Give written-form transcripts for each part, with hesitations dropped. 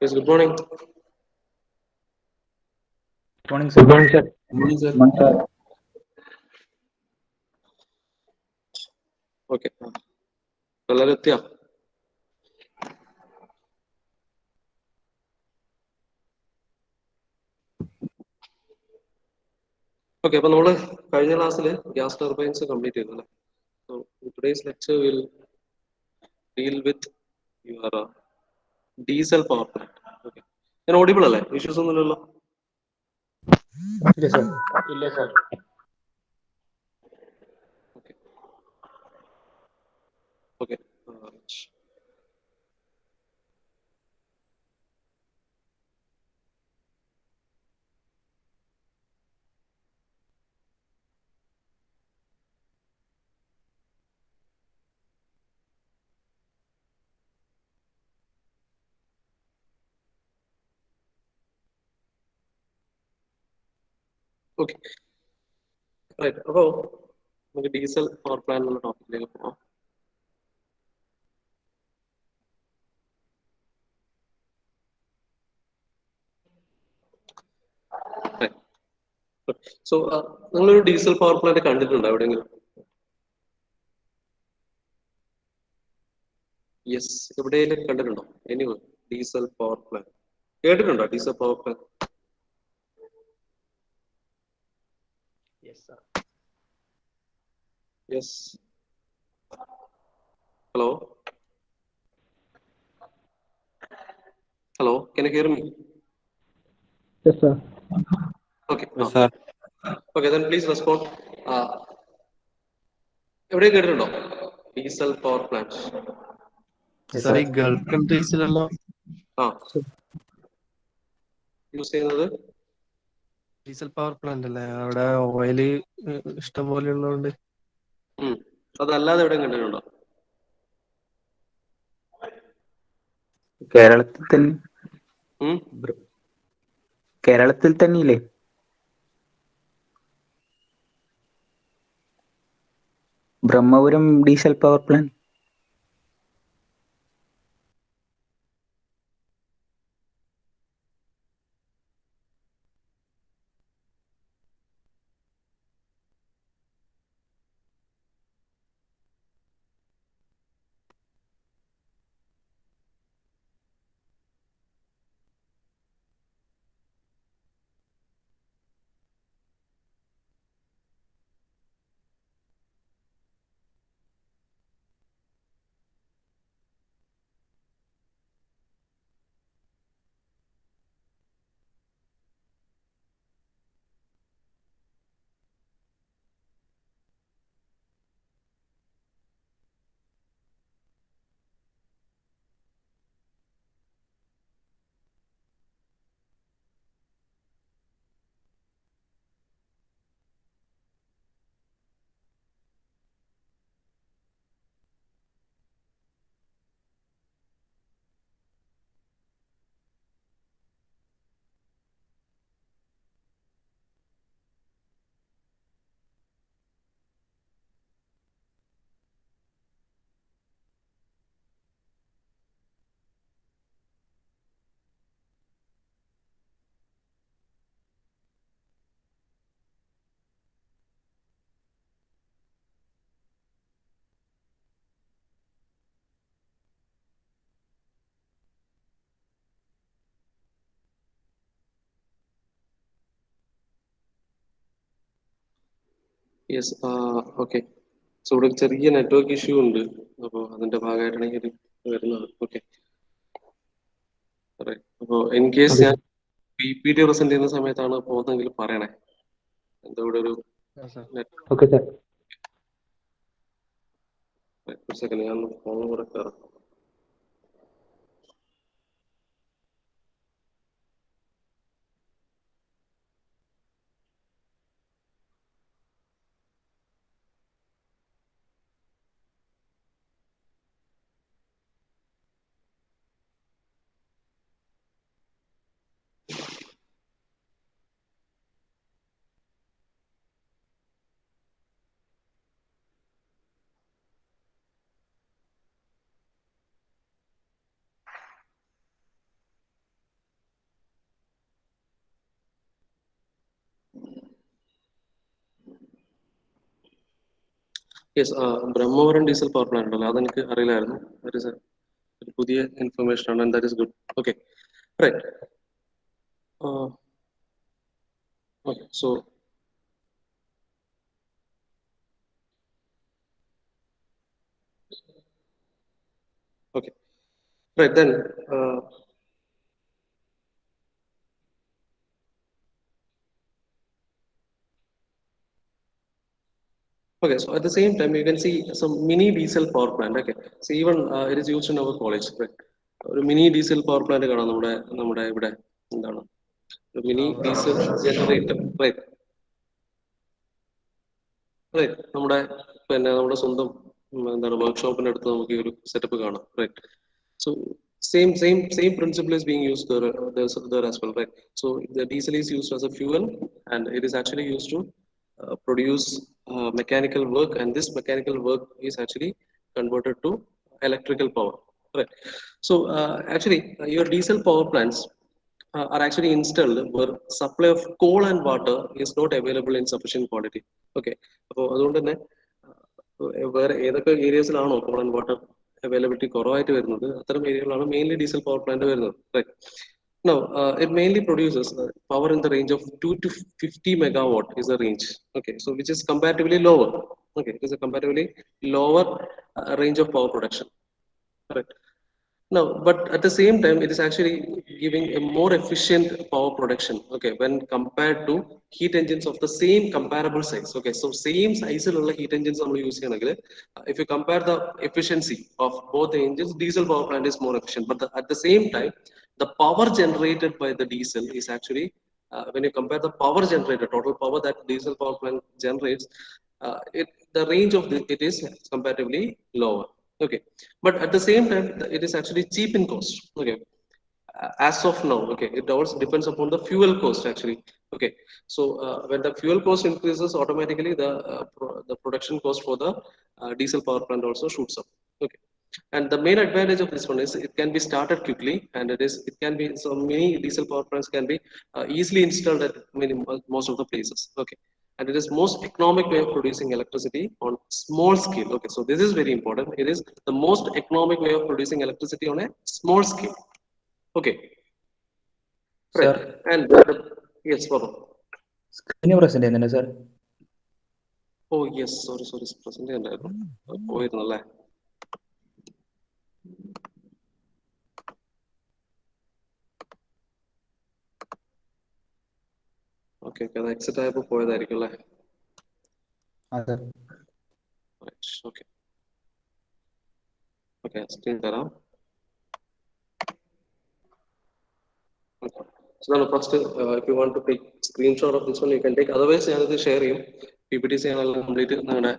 Yes, good morning. Morning, Good sir. morning, sir. Good morning, sir. Okay. എല്ലാവരും എത്തിയോ? Okay, അപ്പൊ നമ്മള് കഴിഞ്ഞ ക്ലാസ്സിൽ ഗ്യാസ് ടർബൈൻസ് കംപ്ലീറ്റ് ചെയ്തു അല്ലേ? So today's lecture will deal with your diesel power plant. Okay, ഞാൻ ഓഡിബിൾ അല്ലേ? ഇഷ്യൂസ് ഒന്നുമില്ലല്ലോ? Yes, sir. Okay okay okay right. അപ്പോ നമുക്ക് ഡീസൽ പവർ പ്ലാന്റ് എന്നുള്ള ടോപ്പിക്കിലേക്ക് പോവാം. സോ നിങ്ങളൊരു ഡീസൽ പവർ പ്ലാന്റ് കണ്ടിട്ടുണ്ടോ എവിടെയെങ്കിലും? യെസ്, എവിടെയെങ്കിലും കണ്ടിട്ടുണ്ടോ? എനിവ ഡീസൽ പവർ പ്ലാന്റ് കേട്ടിട്ടുണ്ടോ? Diesel power plant? Yes, sir. Yes. Hello hello, can you hear me? Yes, sir. Okay. Yes, sir. Okay, then please respond. എവിടെ കേട്ടിട്ടുണ്ടോ diesel power plant? Yes, Sir, sir. ഈ Gulf കൺട്രീസിലുള്ള ആ use ചെയ്യുന്നത് diesel power plant അല്ലേ? അവിടെ oil ഇഷ്ടം പോലെ ഉള്ളതുകൊണ്ട് അതല്ലാതെ എവിടെയും കണ്ടിട്ടുണ്ടോ? കേരളത്തിൽ തന്നെ ഉം? കേരളത്തിൽ തന്നെയില്ലേ Brahmapuram diesel power plant? Yes. Okay. So ഇവിടെ ചെറിയ നെറ്റ്വർക്ക് ഇഷ്യൂ ഉണ്ട്, അപ്പോൾ അതിന്റെ ഭാഗമായിട്ടാണ് ഇത് വരുന്നത്. ഓക്കെ. അപ്പോൾ ഇൻ കേസ് ഞാൻ PPT പ്രസന്റ് ചെയ്യുന്ന സമയത്താണ് പോകുന്നതെങ്കിൽ പറയണേ. എന്താ ഇവിടെ ഒരു ഓക്കെ സാർ. സെക്കൻഡ്, ഞാൻ ഫോൺ കൂടെ കയറാം. Yes, Brahmapuram diesel power plant ഉണ്ടല്ലോ, അതെനിക്ക് അറിയില്ലായിരുന്നു. That is ഒരു പുതിയ ഇൻഫർമേഷൻ ആണ്, and that is good. Okay, right. Okay, so okay, right then. Okay, so at the same time, you can see some mini diesel power plant. Okay, so even it is used in our college. Right, ഒരു mini diesel power plant കാണാം നമ്മുടെ ഇവിടെ. എന്താണ് ഒരു mini diesel generator? Right, right. നമ്മുടെ സ്വന്തം എന്താണ് വർക്ക്ഷോപ്പിന്റെ അടുത്ത് നമുക്ക് ഈ ഒരു സെറ്റപ്പ് കാണാം. Right, so same principle is being used there as well, right? So the diesel is used as a fuel, and it is actually used to produce mechanical work, and this mechanical work is actually converted to electrical power, right? So actually your diesel power plants are actually installed where supply of coal and water is not available in sufficient quantity. Okay, അപ്പോൾ അതുകൊണ്ട് തന്നെ വേറെ ഏതൊക്കെ ഏരിയസിലാണോ coal and water availability കുറവായിട്ട് വരുന്നത്, അത്തരം ഏരിയകളാണ് മെയിൻലി ഡീസൽ പവർ പ്ലാന്റ് വരുന്നത്. Right, now it mainly produces power in the range of 2 to 50 megawatt is the range. Okay, so which is comparatively lower. Okay, it is a comparatively lower range of power production. Correct. Now, but at the same time, it is actually giving a more efficient power production. Okay, when compared to heat engines of the same comparable size. Okay, so same size heat engines we use. If you compare the efficiency of both the engines, diesel power plant is more efficient. But at the same time, the power generated by the diesel is actually, when you compare the power generated, total power that diesel power plant generates, the range of it is comparatively lower. Okay, but at the same time, it is actually cheap in cost. Okay, as of now. Okay, it also depends upon the fuel cost actually. Okay, so when the fuel cost increases, automatically the production cost for the diesel power plant also shoots up. Okay, and the main advantage of this one is it can be started quickly, and it can be, so many diesel power plants can be easily installed at most of the places. Okay, and it is most economic way of producing electricity on small scale. Okay, so this is very important. It is the most economic way of producing electricity on a small scale. Okay, Sir, right. And yes, Papa. screen present ചെയ്യുന്നുണ്ട് sir. Oh yes, sorry, present ചെയ്യണ്ടായിരുന്നു, പോയിരുന്നല്ലേ. Okay, അത് exit ആയപ്പോൾ പോയതായിരിക്കും അല്ലേ. അതെ. Okay, okay, screen തരാം. So now first, if you want to take screenshot of this one, you can take. Otherwise, ഞാനത് ഷെയർ ചെയ്യും. PPT ചെയ്യാനുള്ള കംപ്ലീറ്റ് നിങ്ങളുടെ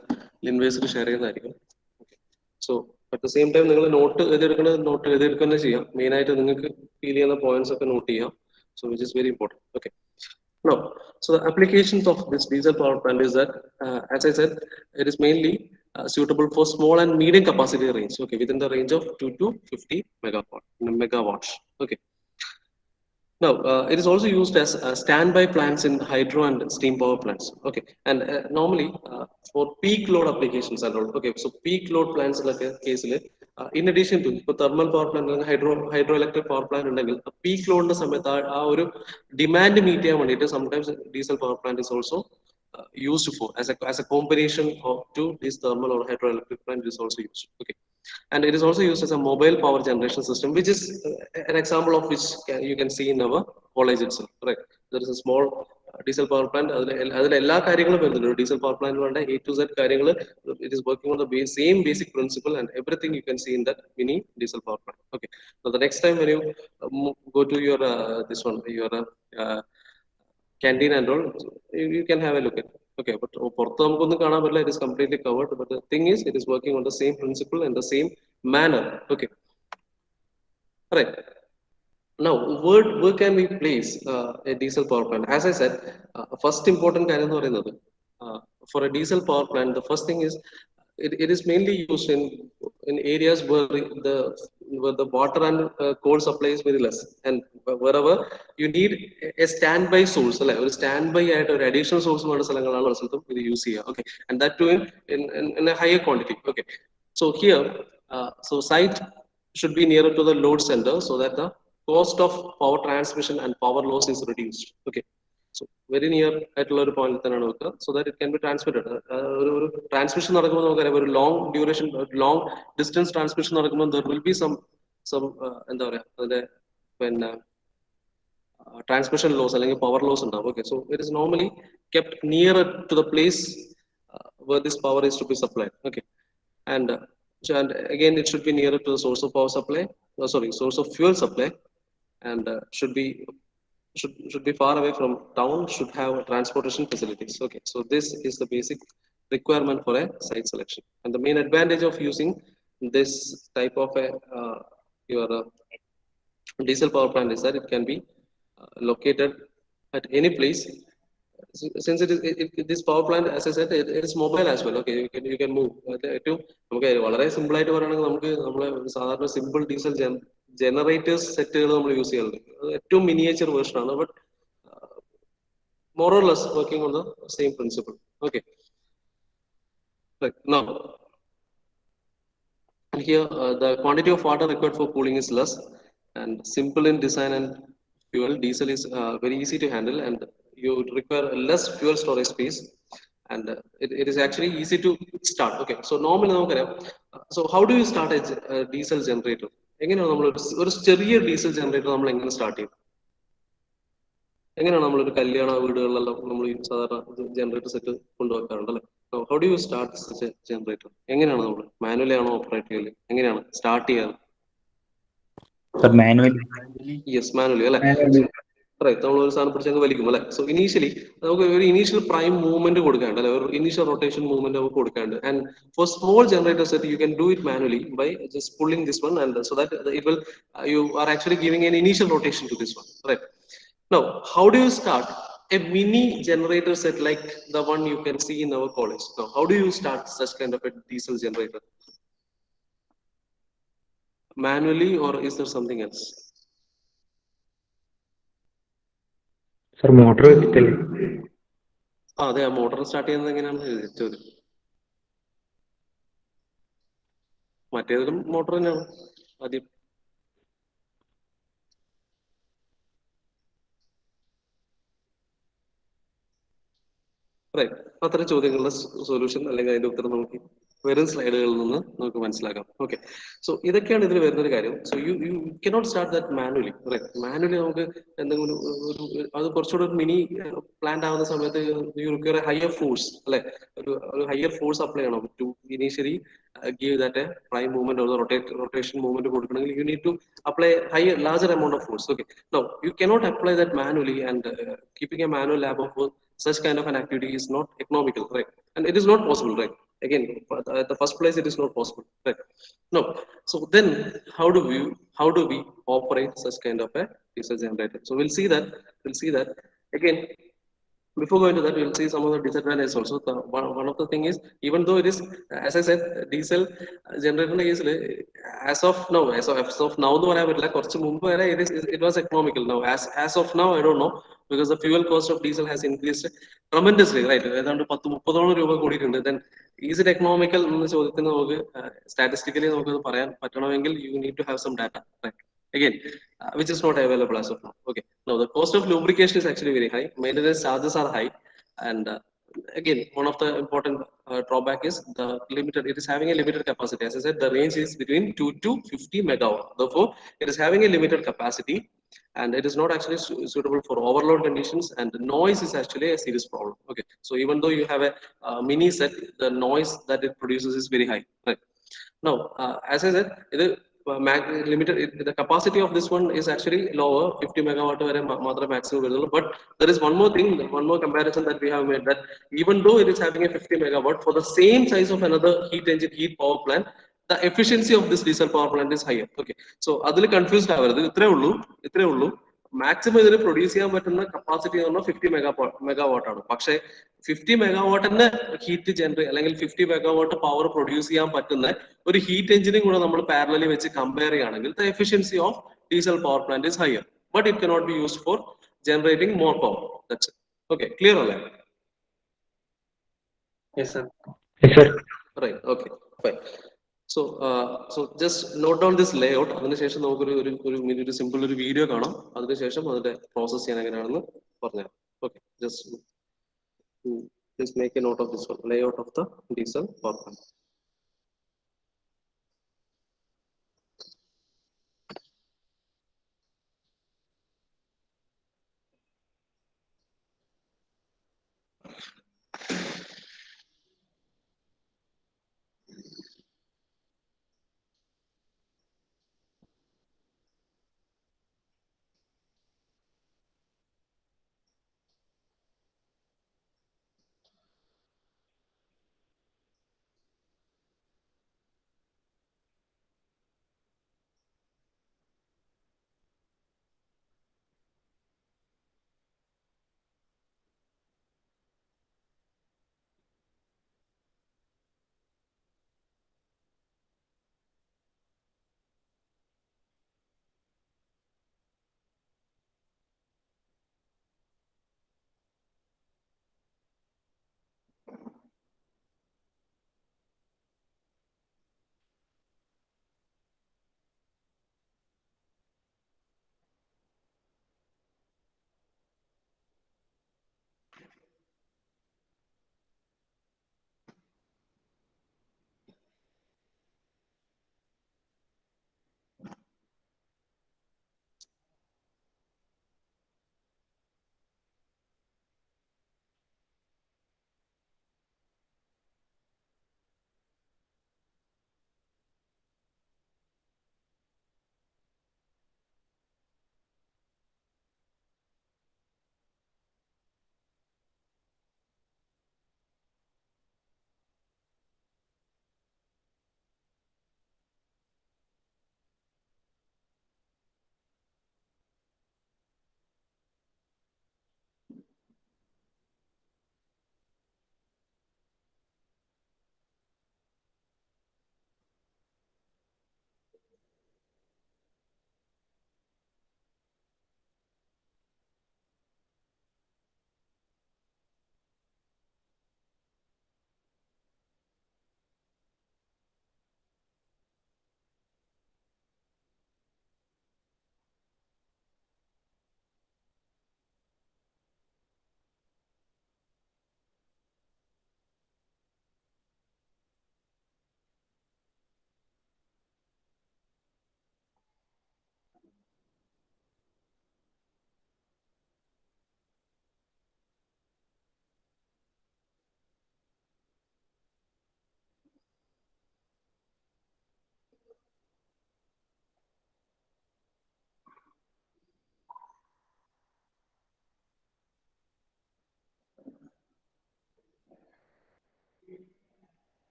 ഇൻവേഴ്സിൽ ഷെയർ ചെയ്യുന്നതായിരിക്കും. So at the same time നിങ്ങൾ നോട്ട് എഴുതിയെടുക്കുക ചെയ്യാം. മെയിൻ ആയിട്ട് നിങ്ങൾക്ക് ഫീൽ ചെയ്യുന്ന പോയിന്റ്സ് ഒക്കെ നോട്ട് ചെയ്യാം. So which is very important. Okay. Now, so the applications of this diesel power plant is that, as I said, it is mainly suitable for small and medium capacity range. Okay, within the range of 2 to 50 megawatts. Okay. Now, it is also used as standby plants in hydro and steam power plants. Okay, and normally for peak load applications and all. Okay, so peak load plants like a case, in addition to thermal power plant and hydroelectric power plant, peak load our demand meet it. Sometimes diesel power plant is also used for as a combination of to this thermal or hydroelectric plant is also used. Okay, and it is also used as a mobile power generation system, which is an example of which you can see in our college itself. Right, there is a small diesel power plant. Diesel power plant A to Z it is working on the same basic principle, and everything you can see in that mini diesel power plant. Okay, so the next time when you go to your this one your canteen and all, you can have a look at it. Okay, but it is completely covered. But the thing is, it is working on the same principle and the same manner. Okay, right. Now, where can we place a diesel power plant? As I said, first important for a diesel power plant, the first thing is it is mainly used in areas where the where the water and coal supply is very less, and wherever you need a standby source, or standby or additional source we use here. Okay, and that too in a higher quantity. Okay, so here, so site should be nearer to the load center so that the cost of power transmission and power loss is reduced. Okay, so very near ആയിട്ടുള്ള ഒരു point തന്നെയാണ് വെക്കുക, so that it can be transmitted. ഒരു transmission നടക്കുമ്പോൾ നമുക്കറിയാം ഒരു long duration, long distance transmission നടക്കുമ്പോൾ there will be some എന്താ പറയാ അതിന്റെ പിന്നെ transmission loss അല്ലെങ്കിൽ power loss ഉണ്ടാവും. Okay, so it is normally kept nearer to the place where this power is to be supplied. Okay, and and again it should be nearer to the source of power supply, source of fuel supply, and should be far away from town, should have transportation facilities. Okay, so this is the basic requirement for a site selection, and the main advantage of using this type of a your diesel power plant is that it can be located at any place. Since this power plant, as I said, it is mobile as well. Okay, you can move. Okay, വളരെ simple ആയിട്ട് പറയുകയാണെങ്കിൽ നമുക്ക് നമ്മളെ സാധാരണ simple diesel generators സെറ്റുകൾ നമ്മൾ use ചെയ്യുന്നത് ഏറ്റവും മിനിയേച്ചർ വേർഷൻ ആണ്, but more or less working on the same principle. Okay, right. Now here the quantity of water required for cooling is less and simple in design and fuel. Diesel is very easy to handle, and you require less fuel storage space, and it is actually easy to start. Okay, so normally so how do you start a diesel generator? എങ്ങനെയാണ് നമ്മൾ ഒരു ചെറിയ diesel generator നമ്മൾ എങ്ങനെ start ചെയ്യും? എങ്ങനെയാണ് നമ്മളൊരു കല്യാണ വീടുകളിലെല്ലാം നമ്മൾ സാധാരണ ജനറേറ്റർ സെറ്റ് കൊണ്ടുവെക്കാറുണ്ടല്ലേ? How do you start such a generator? എങ്ങനെയാണ് നമ്മൾ മാനുവലി ആണോ ഓപ്പറേറ്റ് ചെയ്യല്? എങ്ങനെയാണ് സ്റ്റാർട്ട് ചെയ്യാറ്? യെസ്, മാനുവലി അല്ലെ? റൈറ്റ്, നമ്മൾ ഒരു സാധനം പിടിച്ചങ്ങ് വലിക്കും അല്ലെ? സോ ഇനീഷ്യലി നമുക്ക് ഒരു ഇനീഷ്യൽ പ്രൈം മൂവ്മെന്റ് കൊടുക്കാണ്ട് അല്ലെ, ഒരു ഇനീഷ്യൽ റൊട്ടേഷൻ മൂവ്മെന്റ് നമുക്ക് കൊടുക്കാണ്ട്. And for small generator set you can do it manually by just pulling this one, and so that it will you are actually giving an initial rotation to this one. Right. Now, how do you start a mini generator set like the one you can see in our college? Now, how do you start such kind of a diesel generator? Manually, or is there something else? Sir, motor വെച്ചിട്ടല്ലേ? അതെ, motor start ചെയ്യുന്നത് എങ്ങനെയാണ് ചോദ്യം. മറ്റേതിലും motor തന്നെയാണ് ആദ്യം. Right, അത്തരം ചോദ്യങ്ങളുടെ solution അല്ലെങ്കിൽ അതിന്റെ ഉത്തരം നമുക്ക് വരും സ്ലൈഡുകളിൽ നിന്ന് നമുക്ക് മനസ്സിലാക്കാം. ഓക്കെ, സോ ഇതൊക്കെയാണ് ഇതിൽ വരുന്നൊരു കാര്യം. So you cannot start that manually. Right, manually നമുക്ക് എന്തെങ്കിലും അത് കുറച്ചുകൂടെ ഒരു മിനി പ്ലാന്റ് ആവുന്ന സമയത്ത് you require a higher force അല്ലെ, ഒരു ഹയർ ഫോഴ്സ് അപ്ലൈ ചെയ്യണം to initially give that a prime movement or the rotation movement കൊടുക്കണമെങ്കിൽ you need to apply larger amount of force. Okay, now you cannot apply that manually, and keeping a manual lab of such kind of an activity is not economical, right? And it is not possible, right? Again, at the first place it is not possible, right? No, so then how do we operate such kind of a diesel generator? So we'll see that again. Before going to that, we'll see some of the disadvantages also. One of the thing is, even though it is, as I said, diesel generator case, as of now, it was economical. Now, as of now, I don't know, because the fuel cost of diesel has increased tremendously, right? Then is it economical? Statistically, you need to have some data, right? Again, which is not available as of now. Okay, now the cost of lubrication is actually very high, maintenance charges are high, and again, one of the important drawback is the limited, it is having a limited capacity. As I said, the range is between 2 to 50 megawatt. Therefore, it is having a limited capacity, and it is not actually suitable for overload conditions, and the noise is actually a serious problem. Okay, so even though you have a mini set, the noise that it produces is very high, right? Now, as I said, limited, the capacity of this one is actually lower, 50 megawatt maximum. But there is one more thing, one more comparison that we have made, that even though it is having a 50 megawatt, for the same size of another heat power plant, the efficiency of this diesel power plant is higher. Okay, so adil confused avararu, itre ullu maximum ഇതിന് produce ചെയ്യാൻ പറ്റുന്ന capacity എന്ന് പറഞ്ഞാൽ 50 megawatt ആണ്. പക്ഷേ 50 മെഗാവാട്ടിന്റെ heat generate അല്ലെങ്കിൽ 50 megawatt power produce ചെയ്യാൻ പറ്റുന്ന ഒരു ഹീറ്റ് എഞ്ചിനും കൂടെ നമ്മൾ പാരലലി വെച്ച് കമ്പയർ ചെയ്യുകയാണെങ്കിൽ the efficiency of diesel power plant is higher, but it cannot be used for generating more power. That's it. Okay, clear അല്ലേ? Yes, sir. Yes, sir. Right. Okay. Fine. So just note down this layout. അതിനുശേഷം നമുക്കൊരു ഒരു minute ഒരു simple ഒരു video കാണാം. അതിനുശേഷം അതിന്റെ process ചെയ്യാൻ എങ്ങനെയാണെന്ന് പറഞ്ഞുതരാം. Okay. Just make a note of this one. Layout of the diesel power plant.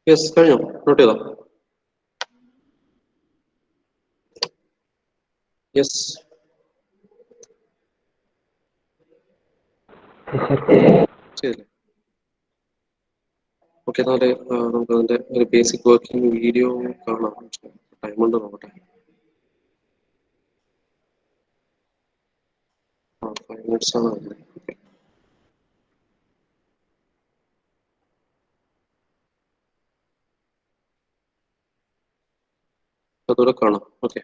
Yes, കഴിഞ്ഞോ? നോട്ട് ചെയ്തോ? യെസ്. ശരി. ഓക്കെ, എന്നാല് നമുക്ക് അതിന്റെ ഒരു ബേസിക് വർക്കിംഗ് വീഡിയോ കാണാം. ടൈം കൊണ്ട് നോക്കട്ടെ. 5 minutes ആണ് വരുന്നത്. Okay. അതുകൂടെ കാണാം. Okay.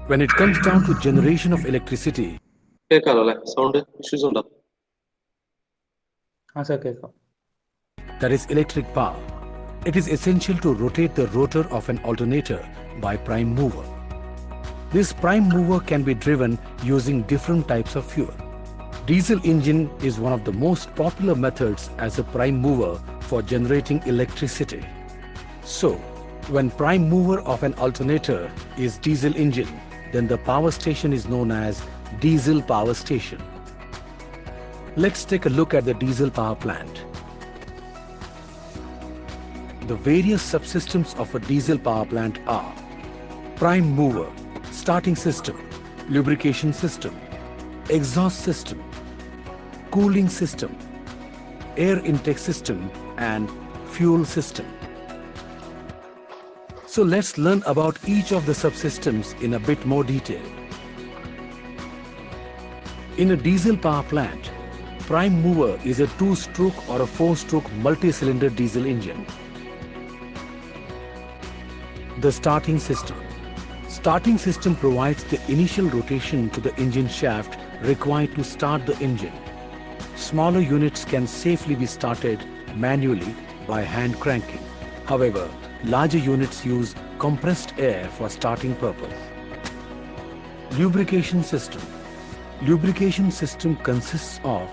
When it comes down to generation of electricity, കേൾക്കാലോ അല്ലെ? സൗണ്ട് ഇഷ്യൂസ് ഉണ്ടോ? ആ സാർ കേൾക്കാം. that is electric power, It is essential to rotate the rotor of an alternator by prime mover. This prime mover can be driven using different types of fuel. Diesel engine is one of the most popular methods as a prime mover for generating electricity. So, when prime mover of an alternator is diesel engine, then the power station is known as diesel power station. Let's take a look at the diesel power plant. The various subsystems of a diesel power plant are prime mover, starting system, lubrication system, exhaust system, cooling system, air intake system, and fuel system. So let's learn about each of the subsystems in a bit more detail. In a diesel power plant, prime mover is a 2-stroke or a 4-stroke multi-cylinder diesel engine. The starting system. Starting system provides the initial rotation to the engine shaft required to start the engine. Smaller units can safely be started manually by hand cranking. However, larger units use compressed air for starting purpose. Lubrication system. Lubrication system consists of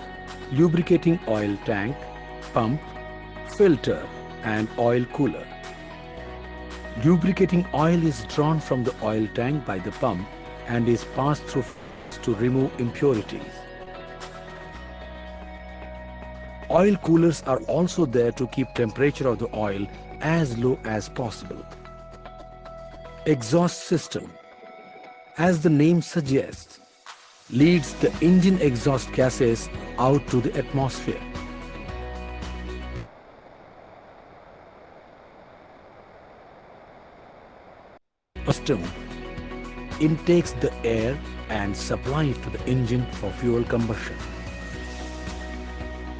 lubricating oil tank, pump, filter, and oil cooler. Lubricating oil is drawn from the oil tank by the pump and is passed through to remove impurities. Oil coolers are also there to keep temperature of the oil as low as possible. Exhaust system, as the name suggests, leads the engine exhaust gases out to the atmosphere. System intakes the air and supplies it to the engine for fuel combustion.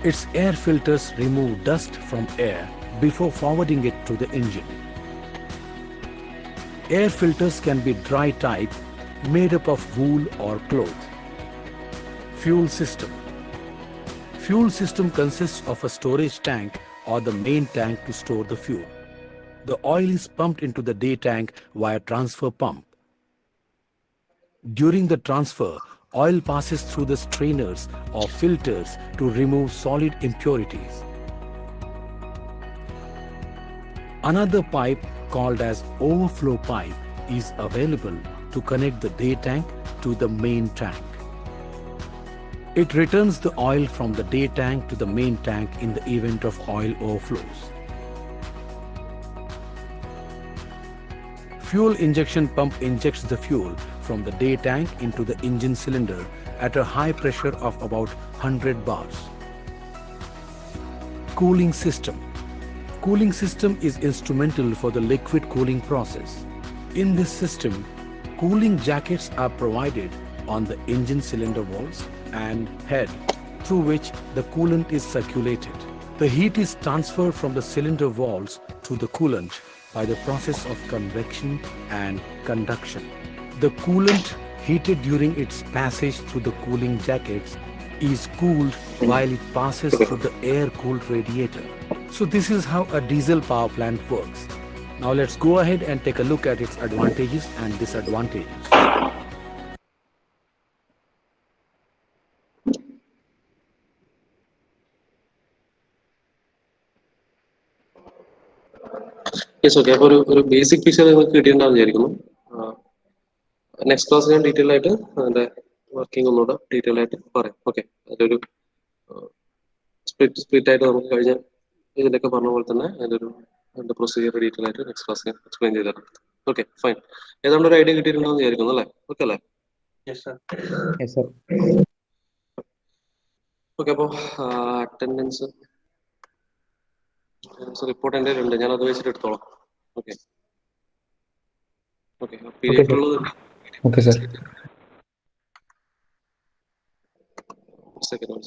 Its air filters remove dust from air before forwarding it to the engine. Air filters can be dry type, made up of wool or cloth. Fuel system. Fuel system consists of a storage tank or the main tank to store the fuel. The oil is pumped into the day tank via transfer pump. During the transfer, oil passes through the strainers or filters to remove solid impurities. Another pipe called as overflow pipe is available to connect the day tank to the main tank. It returns the oil from the day tank to the main tank in the event of oil overflows. Fuel injection pump injects the fuel from the day tank into the engine cylinder at a high pressure of about 100 bars. Cooling system. Cooling system is instrumental for the liquid cooling process. In this system, cooling jackets are provided on the engine cylinder walls and head through which the coolant is circulated. The heat is transferred from the cylinder walls to the coolant by the process of convection and conduction. The coolant heated during its passage through the cooling jackets is cooled while it passes through the air-cooled radiator. So this is how a diesel power plant works. Now let's go ahead and take a look at its advantages and disadvantages. Yes, okay. അപ്പോൾ ഒരു basic picture നിങ്ങൾക്ക് കിട്ടിയിട്ടുണ്ടാവും വിചാരിക്കുന്നു. Next class ഞാൻ detail ആയിട്ട് അതിന്റെ working ഒന്നുകൂടെ detail ആയിട്ട് പറയാം. ഓക്കെ, അതിലൊരു സ്പ്ലിറ്റ് ആയിട്ട് നമുക്ക് കഴിഞ്ഞ ഇതിലൊക്കെ പറഞ്ഞ പോലെ തന്നെ അതിന്റെ പ്രൊസീജിയർ ഡീറ്റെയിൽ ആയിട്ട് നെക്സ്റ്റ് ക്ലാസ് ഞാൻ എക്സ്പ്ലെയിൻ ചെയ്ത് തരാം. Okay, fine. ഏതാണ്ട് ഒരു ഐഡിയ കിട്ടിയിട്ടുണ്ടാവും വിചാരിക്കുന്നു അല്ലേ? ഓക്കെ അല്ലേ? Yes, sir. ഓക്കെ, അപ്പോൾ അറ്റൻഡൻസ് റിപ്പോർട്ട് എൻ്റെ ഉണ്ട്, ഞാൻ അത് വെച്ചിട്ട് എടുത്തോളാം. ഓക്കെ ഓക്കെ, പീരിയഡ് ഉള്ളത് Okay, sir. സെക്കൻഡ്.